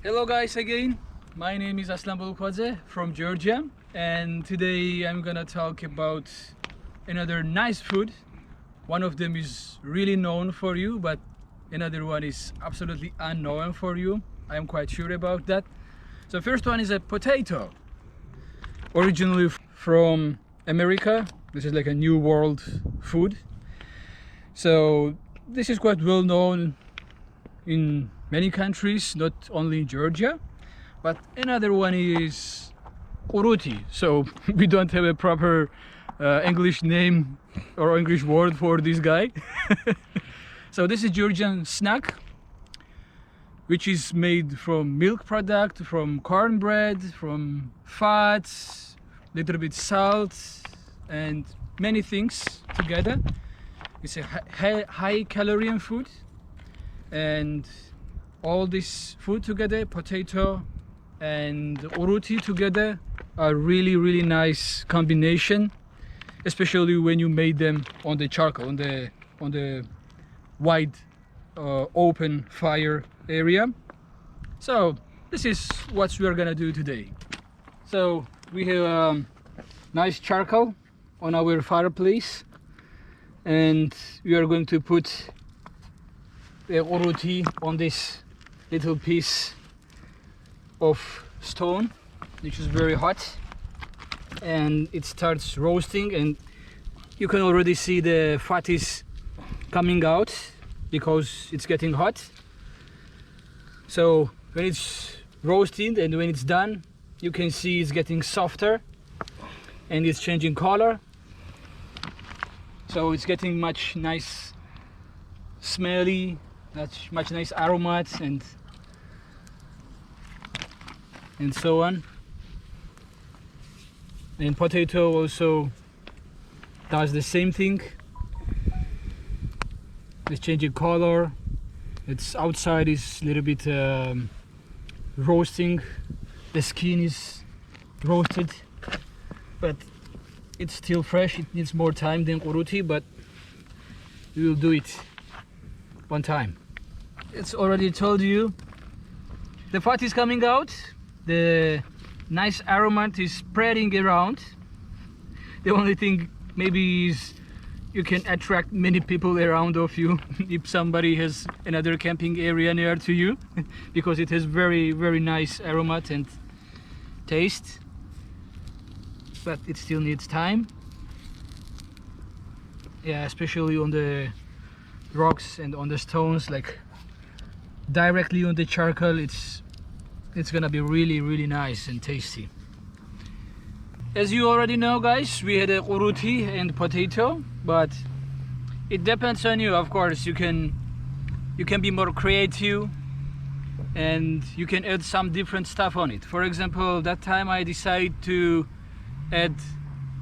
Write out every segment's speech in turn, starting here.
Hello guys again. My name is Aslan Bulukwadze from Georgia, and today I'm gonna talk about another nice food. One of them is really known for you, but another one is absolutely unknown for you. I'm quite sure about that. So first one is a potato, originally from America. This is like a new world food. So this is quite well known in many countries, not only in Georgia. But another one is YURUTI. So we don't have a proper English name or English word for this guy. So this is Georgian snack, which is made from milk product, from cornbread, from fats, little bit salt, and many things together. It's a high calorie food, and all this food together, potato and YURUTI together, are really nice combination, especially when you made them on the charcoal, on the wide open fire area. So this is what we are gonna do today. So we have nice charcoal on our fireplace, and we are going to put the YURUTI on this little piece of stone, which is very hot, and it starts roasting, and you can already see the fat is coming out because it's getting hot. So when it's roasting and when it's done, you can see it's getting softer and it's changing color. So it's getting much nice smelly, much nice aromas and so on. And potato also does the same thing. It's changing color. It's outside is a little bit roasting. The skin is roasted, but it's still fresh. It needs more time than YURUTI, but we will do it one time. It's already told you the fat is coming out. The nice aroma is spreading around. The only thing maybe is you can attract many people around of you if somebody has another camping area near to you, because it has very nice aroma and taste, but it still needs time. Yeah, especially on the rocks and on the stones, like directly on the charcoal, it's gonna be really nice and tasty. As you already know, guys, we had a YURUTI and potato, but it depends on you. Of course, you can be more creative and you can add some different stuff on it. For example, that time I decided to add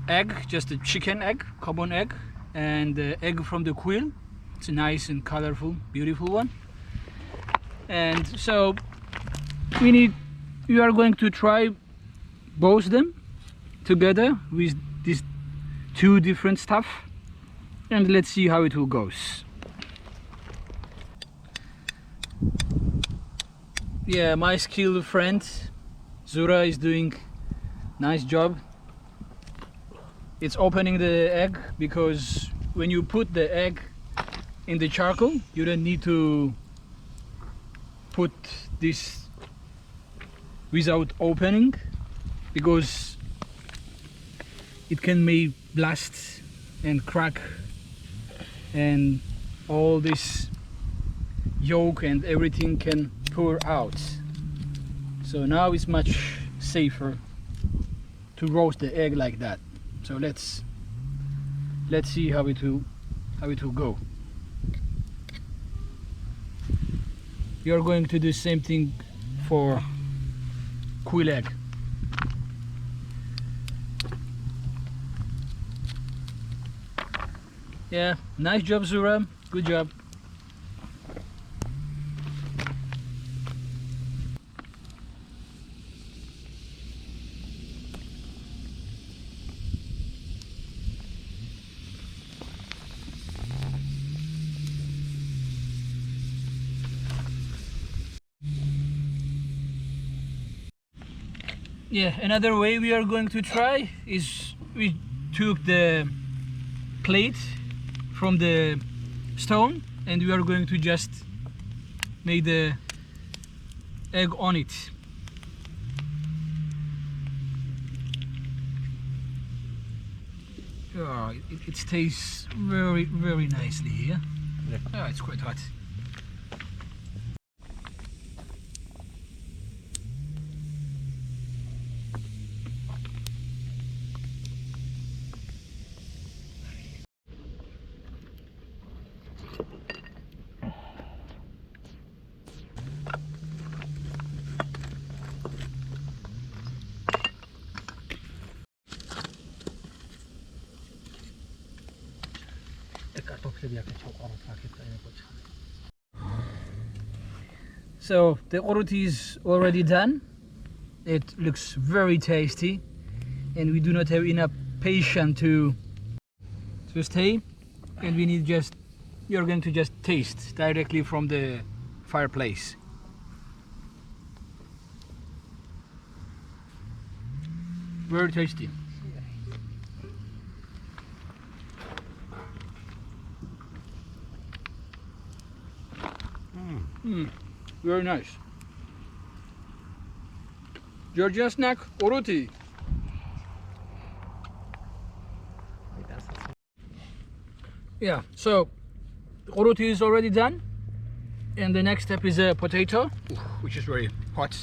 egg, just a chicken egg, common egg, and the egg from the quail. It's a nice and colorful, beautiful one. And so we are going to try both them together with these two different stuff, and let's see how it will goes. Yeah, my skilled friend Zura is doing nice job. It's opening the egg, because when you put the egg in the charcoal, you don't need to put this without opening, because it can may blast and crack, and all this yolk and everything can pour out. So now it's much safer to roast the egg like that. So let's see how it will go. You're going to do the same thing for quail egg. Yeah, nice job, Zura. Good job. Yeah, another way we are going to try is we took the plate from the stone and we are going to just make the egg on it. Oh, it tastes very, very nicely here. Yeah. Oh, it's quite hot. So the YURUTI is already done. It looks very tasty and we do not have enough patience to stay, and we need you're going to just taste directly from the fireplace. Very tasty. Very nice. Georgia snack YURUTI. Yeah, so YURUTI is already done, and the next step is a potato, which is very hot.